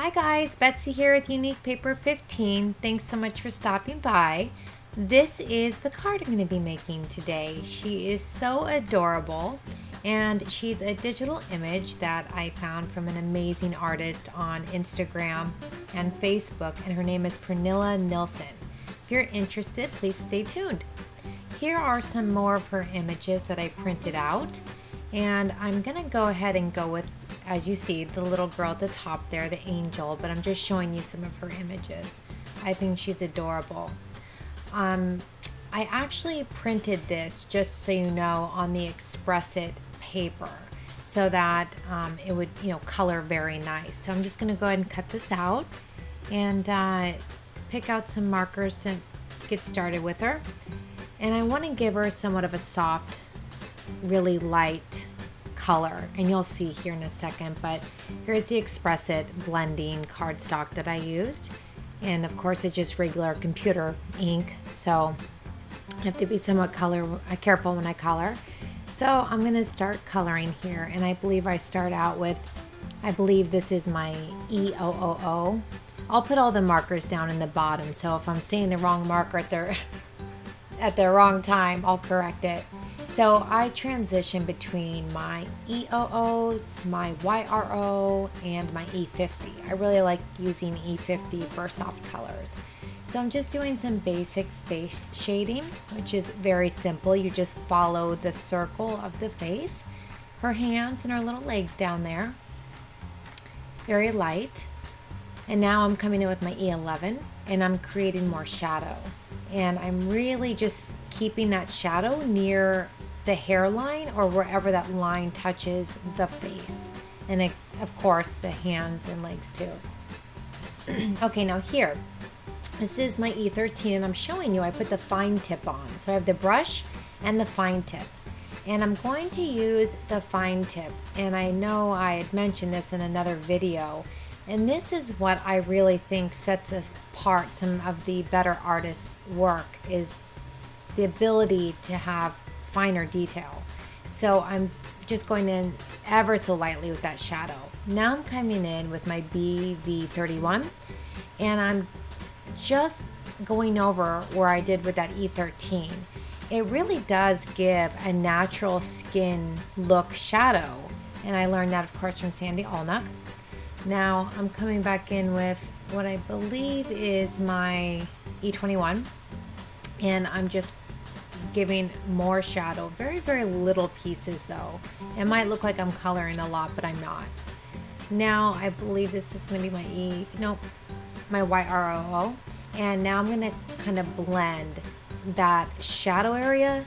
Hi guys, Betsy here with Unique Paper 15. Thanks so much for stopping by. This is the card I'm going to be making today. She is so adorable, and she's a digital image that I found from an amazing artist on Instagram and Facebook, and her name is P.Nilsson. If you're interested, please stay tuned. Here are some more of her images that I printed out, and I'm going to go ahead and go with, as you see, the little girl at the top there, the angel, but I'm just showing you some of her images. I think she's adorable. I actually printed this, just so you know, on the Express It paper so that it would, color very nice. So I'm just going to go ahead and cut this out and pick out some markers to get started with her. And I want to give her somewhat of a soft, really light color, and you'll see here in a second, but here's the Express It blending cardstock that I used, and of course it's just regular computer ink, so I have to be somewhat careful when I color. So I'm going to start coloring here, and I believe I start out with, I believe this is my E000. I'll put all the markers down in the bottom, so if I'm saying the wrong marker at the wrong time, I'll correct it. So I transition between my E00s, my YRO, and my E50. I really like using E50 for soft colors. So I'm just doing some basic face shading, which is very simple. You just follow the circle of the face, her hands and her little legs down there. Very light. And now I'm coming in with my E11, and I'm creating more shadow. And I'm really just keeping that shadow near the hairline or wherever that line touches the face, and of course the hands and legs too. Okay, now here, this is my E13, and I'm showing you I put the fine tip on. So I have the brush and the fine tip, and I'm going to use the fine tip, and I know I had mentioned this in another video, and this is what I really think sets us apart. Some of the better artists' work is the ability to have finer detail. So I'm just going in ever so lightly with that shadow. Now I'm coming in with my BV31, and I'm just going over where I did with that E13. It really does give a natural skin look shadow, and I learned that of course from Sandy Allnuck. Now I'm coming back in with what I believe is my E21, and I'm just giving more shadow, very, very little pieces though. It might look like I'm coloring a lot, but I'm not. Now I believe this is going to be my YRO, and now I'm going to kind of blend that shadow area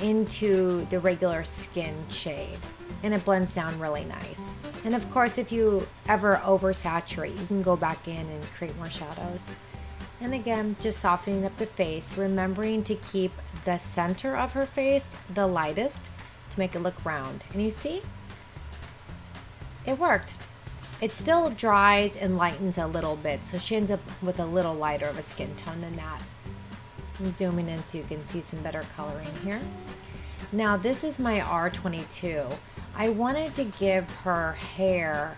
into the regular skin shade, and it blends down really nice. And of course, if you ever oversaturate, you can go back in and create more shadows. And again, just softening up the face, remembering to keep the center of her face the lightest to make it look round. And you see, it worked. It still dries and lightens a little bit, so she ends up with a little lighter of a skin tone than that. I'm zooming in so you can see some better coloring here. Now this is my R22. I wanted to give her hair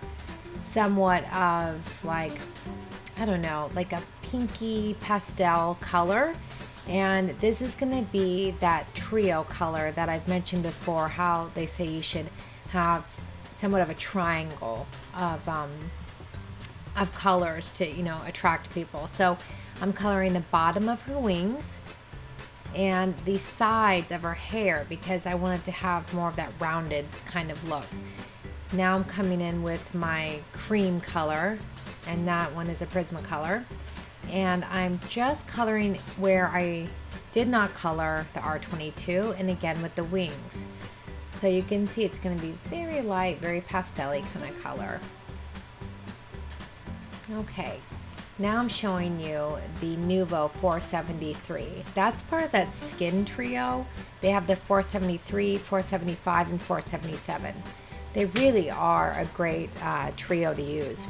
somewhat of like, I don't know, like a pinky pastel color, and this is going to be that trio color that I've mentioned before, how they say you should have somewhat of a triangle of colors to attract people. So I'm coloring the bottom of her wings and the sides of her hair because I wanted to have more of that rounded kind of look. Now I'm coming in with my cream color, and that one is a Prismacolor, and I'm just coloring where I did not color the R22, and again with the wings. So you can see it's going to be very light, very pastel-y kind of color. Okay, now I'm showing you the NUVO 473. That's part of that skin trio. They have the 473, 475, and 477. They really are a great trio to use.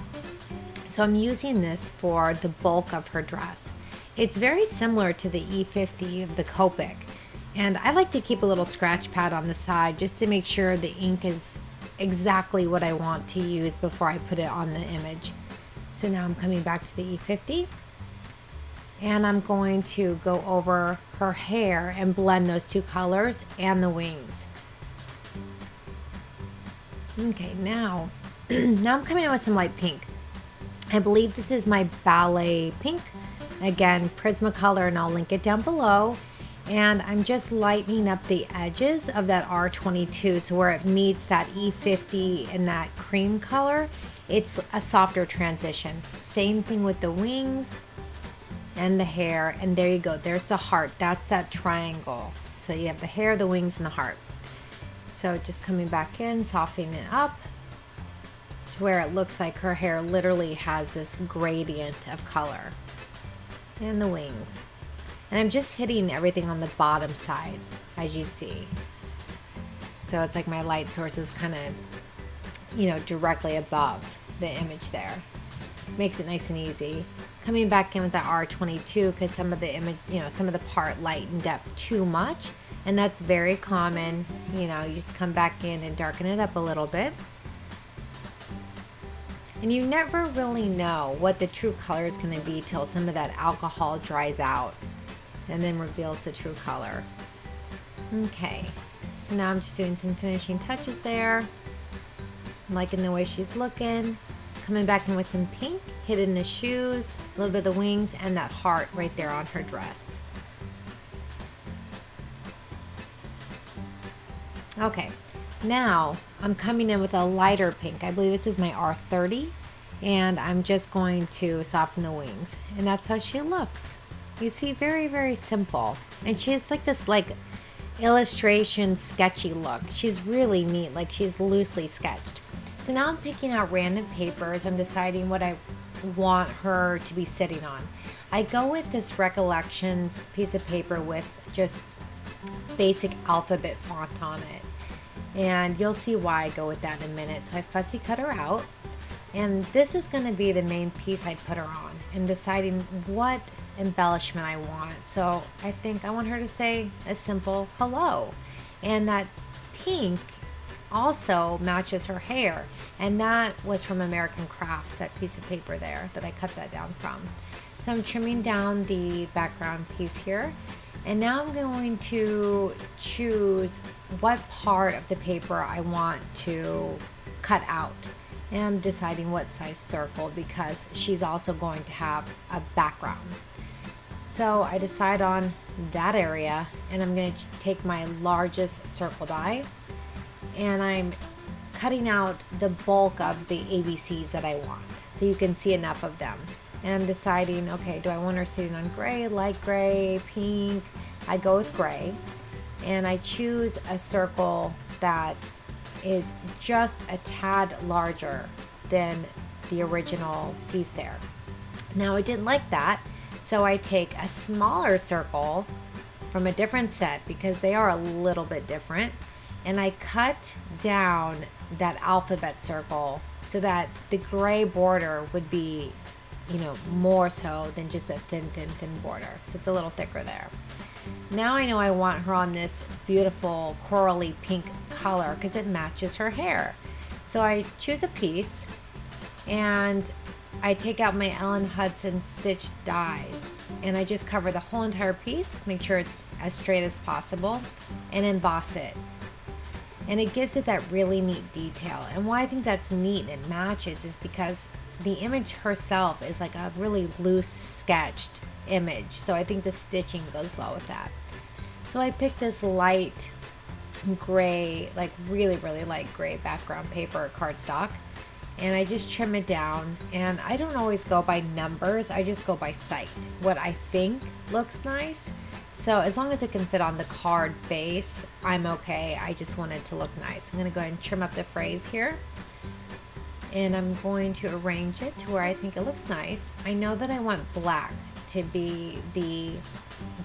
So I'm using this for the bulk of her dress. It's very similar to the E50 of the Copic, and I like to keep a little scratch pad on the side just to make sure the ink is exactly what I want to use before I put it on the image. So now I'm coming back to the E50, and I'm going to go over her hair and blend those two colors and the wings. Okay, now, now I'm coming in with some light pink. I believe this is my Ballet pink. Again, Prismacolor, and I'll link it down below. And I'm just lightening up the edges of that R22, so where it meets that E50 and that cream color, it's a softer transition. Same thing with the wings and the hair, and there you go. There's the heart. That's that triangle. So you have the hair, the wings, and the heart. So just coming back in, softening it up to where it looks like her hair literally has this gradient of color. And the wings. And I'm just hitting everything on the bottom side, as you see. So it's like my light source is kind of, you know, directly above the image there. Makes it nice and easy. Coming back in with that R22 because some of the image, you know, some of the part lightened up too much. And that's very common. You know, you just come back in and darken it up a little bit. And you never really know what the true color is going to be till some of that alcohol dries out and then reveals the true color. Okay, so now I'm just doing some finishing touches there. I'm liking the way she's looking. Coming back in with some pink, hitting the shoes, a little bit of the wings, and that heart right there on her dress. Okay, now I'm coming in with a lighter pink. I believe this is my R30, and I'm just going to soften the wings, and that's how she looks. You see, very, very simple. And she has like this like illustration sketchy look. She's really neat, like she's loosely sketched. So now I'm picking out random papers. I'm deciding what I want her to be sitting on. I go with this Recollections piece of paper with just basic alphabet font on it. And you'll see why I go with that in a minute. So I fussy cut her out. And this is going to be the main piece I put her on, and deciding what embellishment I want. So I think I want her to say a simple hello. And that pink also matches her hair. And that was from American Crafts, that piece of paper there that I cut that down from. So I'm trimming down the background piece here. And now I'm going to choose what part of the paper I want to cut out. And I'm deciding what size circle because she's also going to have a background. So I decide on that area, and I'm going to take my largest circle die, and I'm cutting out the bulk of the ABCs that I want, so you can see enough of them. And I'm deciding, okay, do I want her sitting on gray, light gray, pink? I go with gray, and I choose a circle that is just a tad larger than the original piece there. Now I didn't like that, so I take a smaller circle from a different set because they are a little bit different, and I cut down that alphabet circle so that the gray border would be, you know, more so than just a thin border. So it's a little thicker there. Now I know I want her on this beautiful corally pink color because it matches her hair. So I choose a piece, and I take out my Ellen Hudson stitched dies, and I just cover the whole entire piece, make sure it's as straight as possible, and emboss it. And it gives it that really neat detail. And why I think that's neat and matches is because the image herself is like a really loose sketched image. So I think the stitching goes well with that. So I picked this light gray, like really light gray background paper cardstock, and I just trim it down. And I don't always go by numbers, I just go by sight, what I think looks nice. So as long as it can fit on the card base, I'm okay. I just want it to look nice. I'm going to go ahead and trim up the phrase here, and I'm going to arrange it to where I think it looks nice. I know that I want black to be the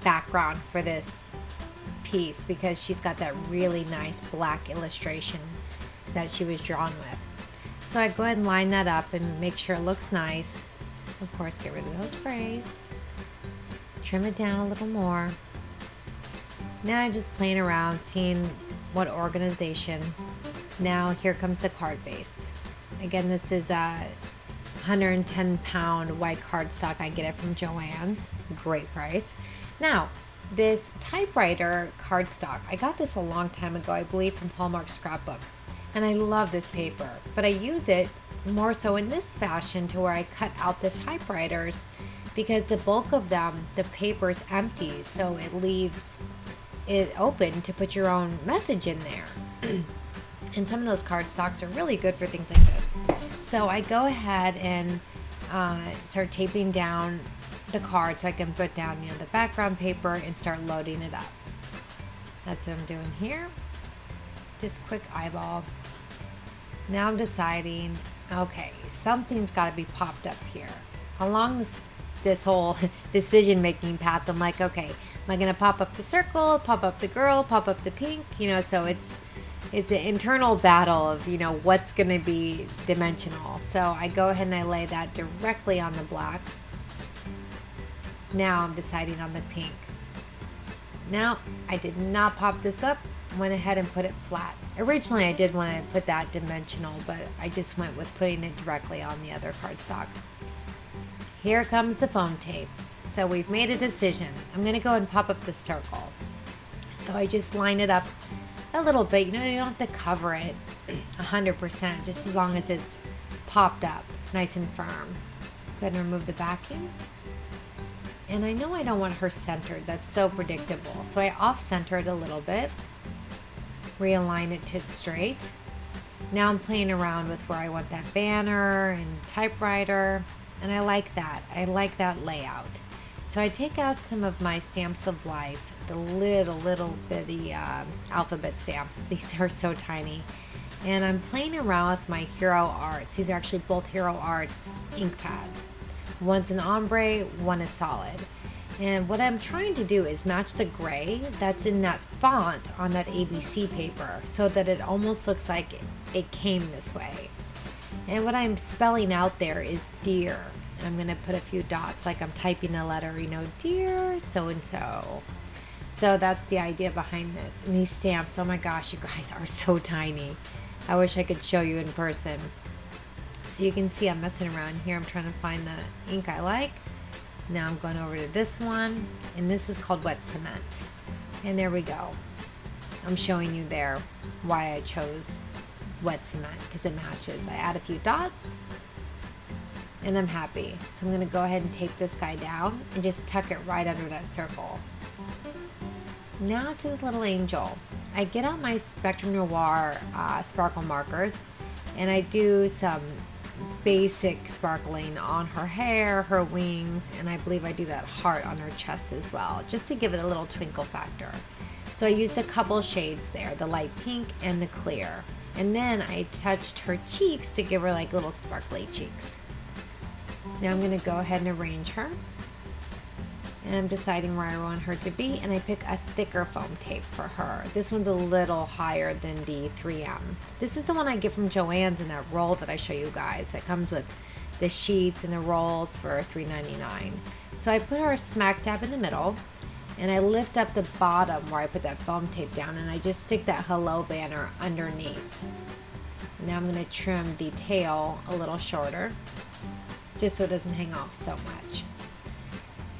background for this piece because she's got that really nice black illustration that she was drawn with. So I go ahead and line that up and make sure it looks nice. Of course, get rid of those frays. Trim it down a little more. Now I'm just playing around, seeing what organization. Now here comes the card base. Again, this is 110-pound white cardstock. I get it from JOANN's. Great price. Now, this typewriter cardstock, I got this a long time ago, I believe from Hallmark Scrapbook. And I love this paper, but I use it more so in this fashion to where I cut out the typewriters because the bulk of them, the paper is empty, so it leaves it open to put your own message in there. And some of those cardstocks are really good for things like this. So I go ahead and start taping down the card so I can put down, the background paper and start loading it up. That's what I'm doing here. Just quick eyeball. Now I'm deciding, okay, something's got to be popped up here. Along this whole decision-making path, I'm like, okay, am I going to pop up the circle, pop up the girl, pop up the pink? So it's an internal battle of, what's going to be dimensional. So I go ahead and I lay that directly on the black. Now I'm deciding on the pink. Now, I did not pop this up. Went ahead and put it flat. Originally, I did want to put that dimensional, but I just went with putting it directly on the other cardstock. Here comes the foam tape. So we've made a decision. I'm going to go and pop up the circle. So I just line it up a little bit. You don't have to cover it 100%, just as long as it's popped up, nice and firm. Go ahead and remove the backing. And I know I don't want her centered. That's so predictable. So I off-center it a little bit. Realign it to straight. Now I'm playing around with where I want that banner and typewriter. And I like that. I like that layout. So I take out some of my stamps of life, the little bitty alphabet stamps. These are so tiny. And I'm playing around with my Hero Arts. These are actually both Hero Arts ink pads. One's an ombre, one is solid. And what I'm trying to do is match the gray that's in that font on that ABC paper so that it almost looks like it came this way. And what I'm spelling out there is dear. And I'm going to put a few dots like I'm typing a letter, dear so-and-so. So that's the idea behind this. And these stamps, oh my gosh, you guys are so tiny. I wish I could show you in person. So you can see I'm messing around here. I'm trying to find the ink I like. Now I'm going over to this one, and this is called Wet Cement. And there we go. I'm showing you there why I chose Wet Cement, because it matches. I add a few dots, and I'm happy. So I'm going to go ahead and take this guy down and just tuck it right under that circle. Now to the little angel. I get out my Spectrum Noir sparkle markers, and I do some basic sparkling on her hair, her wings, and I believe I do that heart on her chest as well, just to give it a little twinkle factor. So I used a couple shades there, the light pink and the clear. And then I touched her cheeks to give her like little sparkly cheeks. Now I'm going to go ahead and arrange her. And I'm deciding where I want her to be, and I pick a thicker foam tape for her. This one's a little higher than the 3M. This is the one I get from JOANN's in that roll that I show you guys. That comes with the sheets and the rolls for $3.99. So I put her smack dab in the middle, and I lift up the bottom where I put that foam tape down, and I just stick that hello banner underneath. Now I'm going to trim the tail a little shorter, just so it doesn't hang off so much.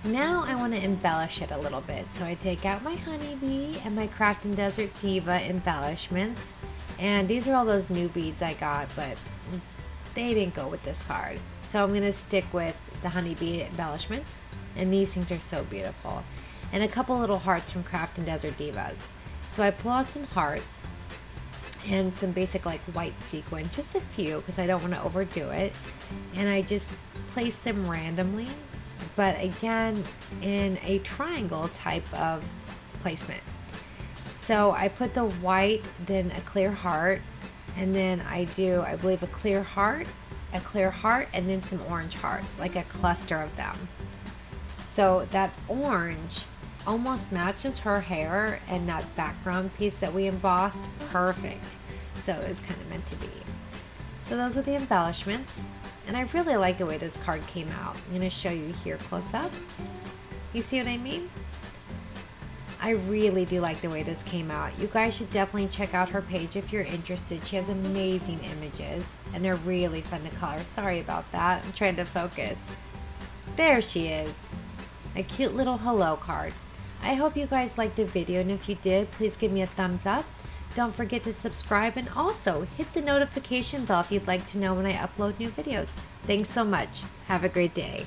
Now I want to embellish it a little bit, so I take out my honeybee and my Craft and Desert Diva embellishments, and these are all those new beads I got, but they didn't go with this card, so I'm going to stick with the honeybee embellishments, and these things are so beautiful, and a couple little hearts from Craft and Desert Divas. So I pull out some hearts and some basic like white sequin, just a few because I don't want to overdo it, and I just place them randomly, but again in a triangle type of placement. So I put the white, then a clear heart, and then I do, I believe, a clear heart, and then some orange hearts, like a cluster of them. So that orange almost matches her hair and that background piece that we embossed perfect. So it was kind of meant to be. So those are the embellishments. And I really like the way this card came out. I'm going to show you here close up. You see what I mean? I really do like the way this came out. You guys should definitely check out her page if you're interested. She has amazing images and they're really fun to color. Sorry about that. I'm trying to focus. There she is. A cute little hello card. I hope you guys liked the video, and if you did, please give me a thumbs up. Don't forget to subscribe and also hit the notification bell if you'd like to know when I upload new videos. Thanks so much. Have a great day.